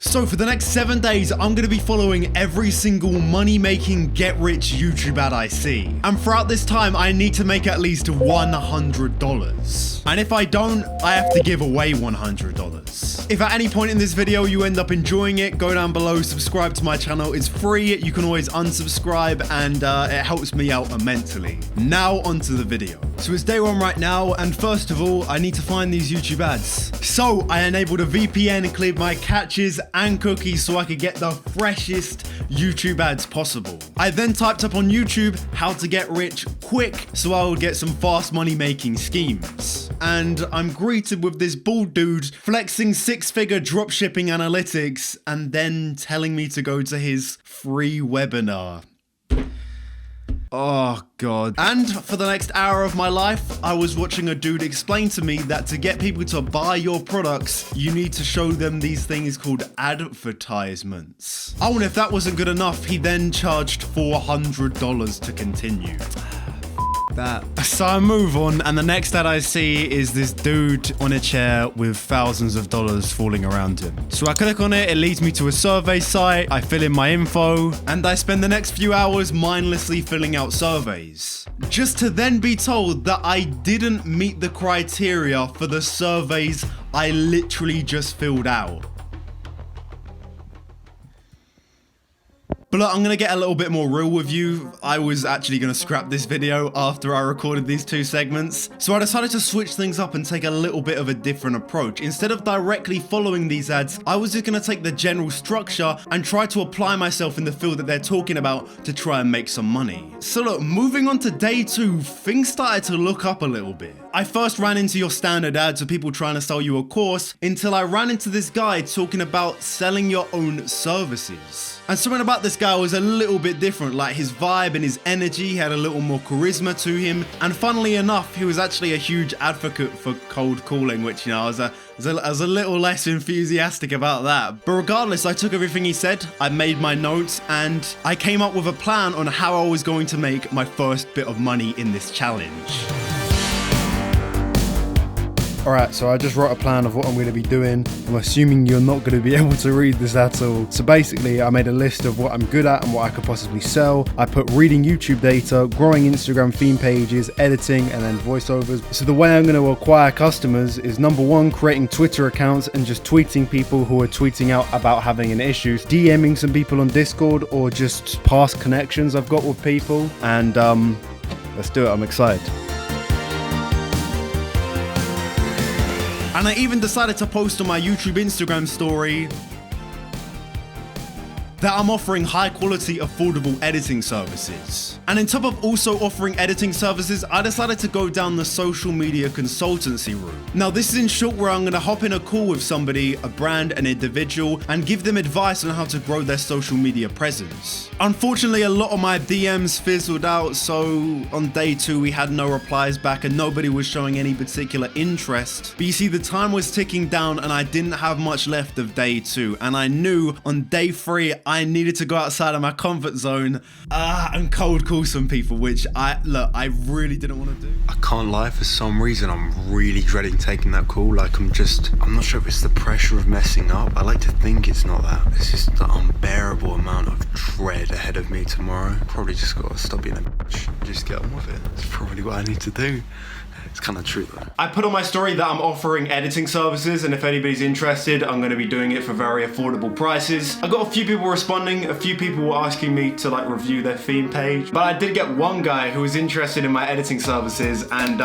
So for the next 7 days, I'm going to be following every single money-making get-rich YouTube ad I see. And throughout this time, I need to make at least $100. And if I don't, I have to give away $100. If at any point in this video you end up enjoying it, go down below, subscribe to my channel. It's free. You can always unsubscribe, and it helps me out immensely. Now onto the video. So it's day 1 right now, and first of all, I need to find these YouTube ads. So I enabled a VPN and cleared my caches and cookies so I could get the freshest YouTube ads possible. I then typed up on YouTube how to get rich quick so I would get some fast money making schemes. And I'm greeted with this bald dude flexing 6-figure dropshipping analytics and then telling me to go to his free webinar. Oh God. And for the next hour of my life, I was watching a dude explain to me that to get people to buy your products, you need to show them these things called advertisements. Oh, and if that wasn't good enough, he then charged $400 to continue. That. So I move on, and the next ad I see is this dude on a chair with thousands of dollars falling around him. So I click on it, it leads me to a survey site, I fill in my info, and I spend the next few hours mindlessly filling out surveys. Just to then be told that I didn't meet the criteria for the surveys I literally just filled out. But look, I'm going to get a little bit more real with you. I was actually going to scrap this video after I recorded these 2 segments. So I decided to switch things up and take a little bit of a different approach. Instead of directly following these ads, I was just going to take the general structure and try to apply myself in the field that they're talking about to try and make some money. So look, moving on to day 2, things started to look up a little bit. I first ran into your standard ads of people trying to sell you a course until I ran into this guy talking about selling your own services. And something about this guy was a little bit different, like his vibe and his energy had a little more charisma to him. And funnily enough, he was actually a huge advocate for cold calling, which, you know, I was a little less enthusiastic about that. But regardless, I took everything he said, I made my notes, and I came up with a plan on how I was going to make my first bit of money in this challenge. Alright, so I just wrote a plan of what I'm going to be doing. I'm assuming you're not going to be able to read this at all. So basically, I made a list of what I'm good at and what I could possibly sell. I put reading YouTube data, growing Instagram theme pages, editing, and then voiceovers. So the way I'm going to acquire customers is number 1, creating Twitter accounts and just tweeting people who are tweeting out about having an issue, DMing some people on Discord, or just past connections I've got with people. And let's do it, I'm excited. And I even decided to post on my YouTube Instagram story that I'm offering high quality, affordable editing services. And on top of also offering editing services, I decided to go down the social media consultancy route. Now this is in short where I'm gonna hop in a call with somebody, a brand, an individual, and give them advice on how to grow their social media presence. Unfortunately, a lot of my DMs fizzled out, so on day 2 we had no replies back and nobody was showing any particular interest. But you see, the time was ticking down and I didn't have much left of day 2, and I knew on day 3 I needed to go outside of my comfort zone and cold call some people, which I really didn't want to do. I can't lie, for some reason I'm really dreading taking that call. Like I'm not sure if it's the pressure of messing up. I like to think it's not that. It's just the unbearable amount of dread ahead of me tomorrow. Probably just gotta stop being a bitch, just get on with it. It's probably what I need to do. It's kind of true though. I put on my story that I'm offering editing services, and if anybody's interested, I'm going to be doing it for very affordable prices. I got a few people responding, a few people were asking me to like review their theme page, but I did get one guy who was interested in my editing services, and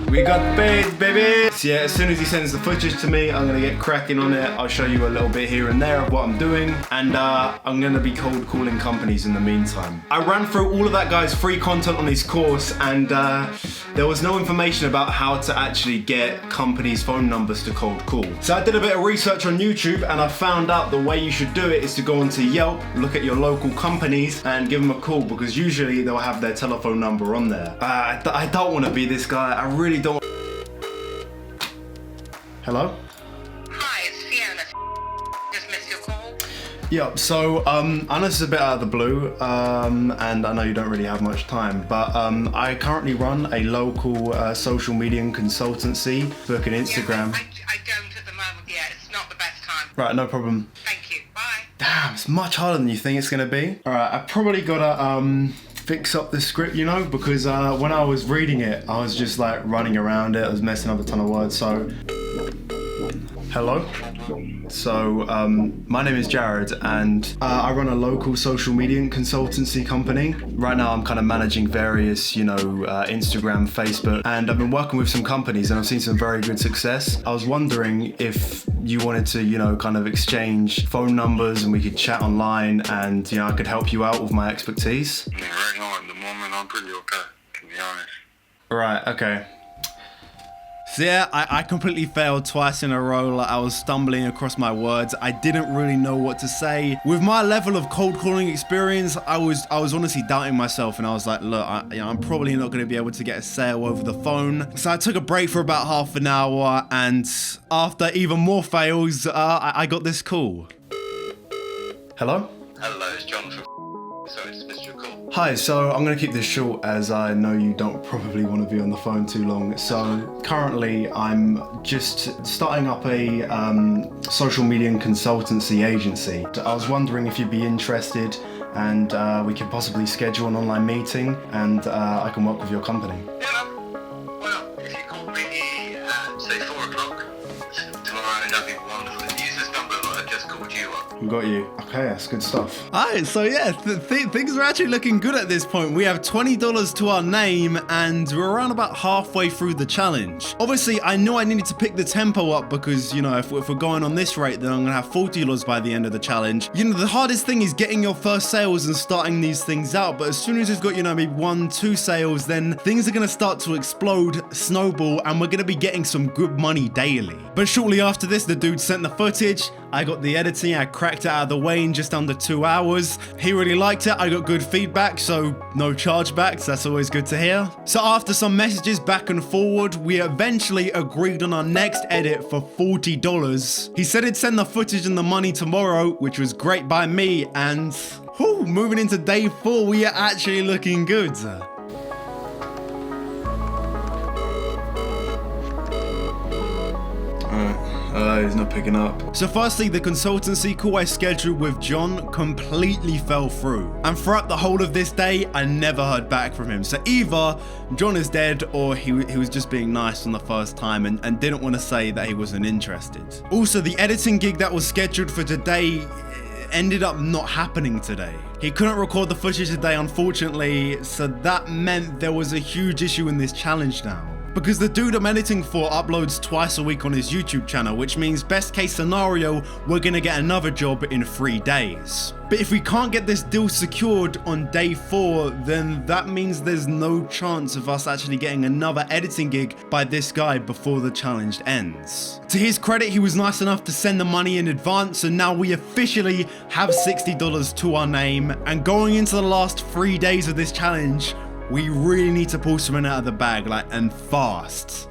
we got paid, baby. So yeah, as soon as he sends the footage to me, I'm going to get cracking on it. I'll show you a little bit here and there of what I'm doing, and I'm going to be cold calling companies in the meantime. I ran through all of that guy's free content on his course, and there was no information about how to actually get companies' phone numbers to cold call. So I did a bit of research on YouTube, and I found out the way you should do it is to go onto Yelp, look at your local companies and give them a call, because usually they'll have their telephone number on there. I don't want to be this guy. I really don't. Hello? Hi, it's Fiona. Just missed your call. Yeah, so I know this is a bit out of the blue, and I know you don't really have much time, but I currently run a local social media consultancy, book and Instagram. Yeah, I don't at the moment. Yeah, it's not the best time. Right, no problem. Thank you. Bye. Damn, it's much harder than you think it's gonna be. All right, I probably gotta fix up the script, you know, because when I was reading it, I was just like running around it. I was messing up a ton of words. So, hello. So, my name is Jared, and I run a local social media consultancy company. Right now, I'm kind of managing various, you know, Instagram, Facebook, and I've been working with some companies, and I've seen some very good success. I was wondering if you wanted to, you know, kind of exchange phone numbers, and we could chat online, and, you know, I could help you out with my expertise. Yeah, right now at the moment, I'm pretty okay, to be honest. Right, okay. So yeah, I completely failed twice in a row. Like, I was stumbling across my words. I didn't really know what to say. With my level of cold calling experience, I was honestly doubting myself, and I was like, look, I'm probably not going to be able to get a sale over the phone. So I took a break for about half an hour, and after even more fails, I got this call. Hello? Hello, it's John from so it's Mr. Cool. Hi, so I'm going to keep this short as I know you don't probably want to be on the phone too long. So currently I'm just starting up a social media and consultancy agency. I was wondering if you'd be interested, and we could possibly schedule an online meeting, and I can work with your company. Yeah, well, if you call me at, say, 4 o'clock tomorrow, that'd be wonderful. Use this number that I just called you up. Got you. Okay, that's good stuff. Alright, so yeah, things are actually looking good at this point. We have $20 to our name, and we're around about halfway through the challenge. Obviously, I know I needed to pick the tempo up because, you know, if we're going on this rate, then I'm gonna have $40 by the end of the challenge. You know, the hardest thing is getting your first sales and starting these things out, but as soon as we've got, you know, maybe 1-2 sales, then things are gonna start to explode, snowball, and we're gonna be getting some good money daily. But shortly after this, the dude sent the footage. I got the editing, I cracked it out of the way in just under 2 hours. He really liked it, I got good feedback, so no chargebacks, that's always good to hear. So after some messages back and forward, we eventually agreed on our next edit for $40. He said he'd send the footage and the money tomorrow, which was great by me, and whew, moving into day 4, we are actually looking good. He's not picking up. So firstly, the consultancy call I scheduled with John completely fell through. And throughout the whole of this day, I never heard back from him. So either John is dead, or he was just being nice on the first time and didn't want to say that he wasn't interested. Also, the editing gig that was scheduled for today ended up not happening today. He couldn't record the footage today, unfortunately, so that meant there was a huge issue in this challenge now. Because the dude I'm editing for uploads twice a week on his YouTube channel, which means best case scenario, we're gonna get another job in 3 days. But if we can't get this deal secured on day 4, then that means there's no chance of us actually getting another editing gig by this guy before the challenge ends. To his credit, he was nice enough to send the money in advance, and now we officially have $60 to our name. And going into the last 3 days of this challenge, we really need to pull something out of the bag, and fast.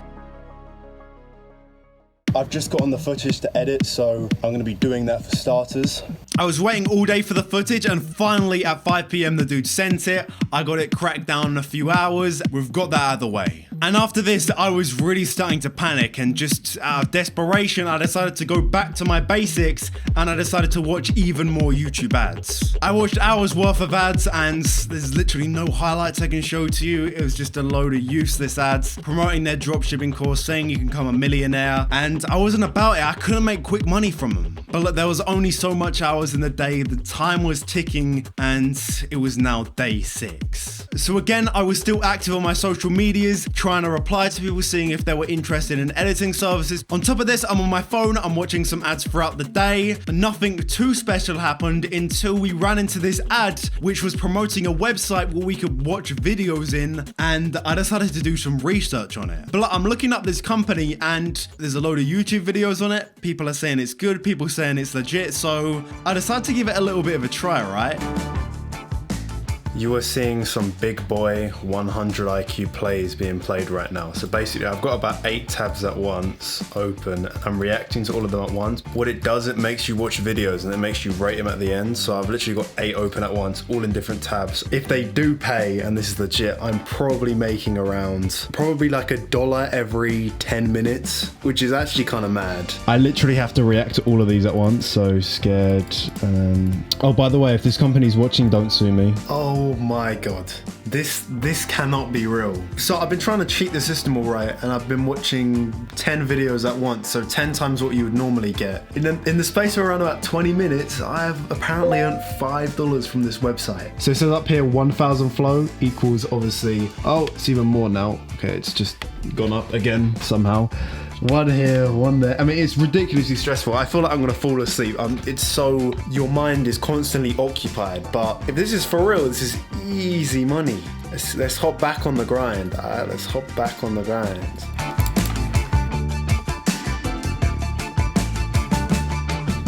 I've just got on the footage to edit, so I'm going to be doing that for starters. I was waiting all day for the footage, and finally at 5 PM the dude sent it. I got it cracked down in a few hours. We've got that out of the way. And after this, I was really starting to panic, and just out of desperation, I decided to go back to my basics, and I decided to watch even more YouTube ads. I watched hours worth of ads, and there's literally no highlights I can show to you. It was just a load of useless ads promoting their dropshipping course, saying you can become a millionaire, and I wasn't about it. I couldn't make quick money from them. But look, there was only so much hours in the day, the time was ticking, and it was now day 6. So again, I was still active on my social medias, trying to reply to people, seeing if they were interested in editing services. On top of this, I'm on my phone, I'm watching some ads throughout the day. Nothing too special happened until we ran into this ad, which was promoting a website where we could watch videos in, and I decided to do some research on it. But look, I'm looking up this company, and there's a load of YouTube videos on it. People are saying it's good, people saying it's legit, so I decided to give it a little bit of a try, right? You are seeing some big boy 100 IQ plays being played right now. So basically I've got about 8 tabs at once open and I'm reacting to all of them at once. What it does, it makes you watch videos and it makes you rate them at the end. So I've literally got 8 open at once, all in different tabs. If they do pay, and this is legit, I'm probably making around probably like $1 every 10 minutes, which is actually kind of mad. I literally have to react to all of these at once, so scared. Oh, by the way, if this company's watching, don't sue me. Oh my god. This cannot be real. So I've been trying to cheat the system all right, and I've been watching 10 videos at once, so 10 times what you would normally get. In the space of around about 20 minutes, I have apparently earned $5 from this website. So it says up here 1,000 flow equals obviously, oh, it's even more now. Okay, it's just gone up again somehow. One here, one there. I mean, it's ridiculously stressful. I feel like I'm gonna fall asleep. It's so, your mind is constantly occupied. But if this is for real, this is easy money. Let's hop back on the grind. All right, let's hop back on the grind.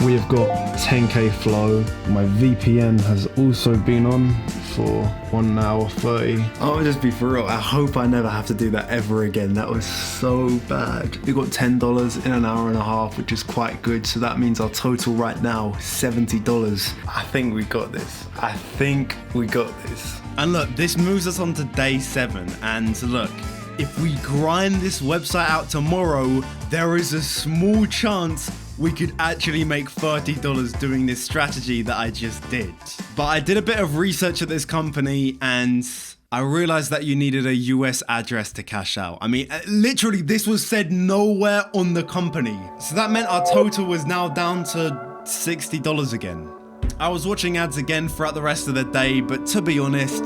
We have got 10k flow. My VPN has also been on for 1 hour 30. I'll just be for real. I hope I never have to do that ever again. That was so bad. We got $10 in an hour and a half, which is quite good. So that means our total right now, $70. I think we got this. I think we got this. And look, this moves us on to day 7. And look, if we grind this website out tomorrow, there is a small chance we could actually make $30 doing this strategy that I just did. But I did a bit of research at this company and I realized that you needed a US address to cash out. I mean, literally this was said nowhere on the company. So that meant our total was now down to $60 again. I was watching ads again throughout the rest of the day, but to be honest,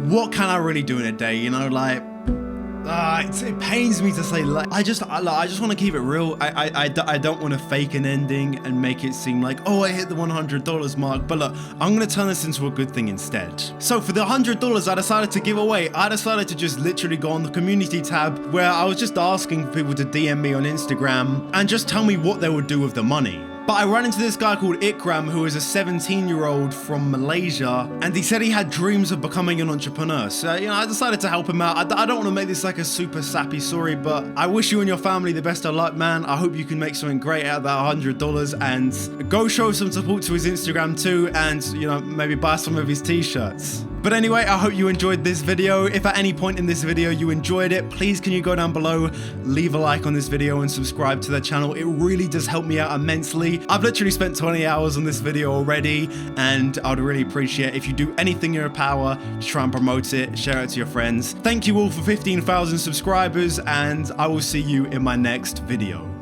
what can I really do in a day? You know, like, it pains me to say, like, I just want to keep it real. I don't want to fake an ending and make it seem like, oh, I hit the $100 mark. But look, I'm going to turn this into a good thing instead. So for the $100 I decided to give away, I decided to just literally go on the community tab where I was just asking people to DM me on Instagram and just tell me what they would do with the money. But I ran into this guy called Ikram, who is a 17-year-old from Malaysia, and he said he had dreams of becoming an entrepreneur. So, you know, I decided to help him out. I don't want to make this like a super sappy story, but I wish you and your family the best of luck, man. I hope you can make something great out of that $100 and go show some support to his Instagram too, and, you know, maybe buy some of his t-shirts. But anyway, I hope you enjoyed this video. If at any point in this video you enjoyed it, please can you go down below, leave a like on this video and subscribe to the channel. It really does help me out immensely. I've literally spent 20 hours on this video already, and I'd really appreciate if you do anything in your power to try and promote it, share it to your friends. Thank you all for 15,000 subscribers, and I will see you in my next video.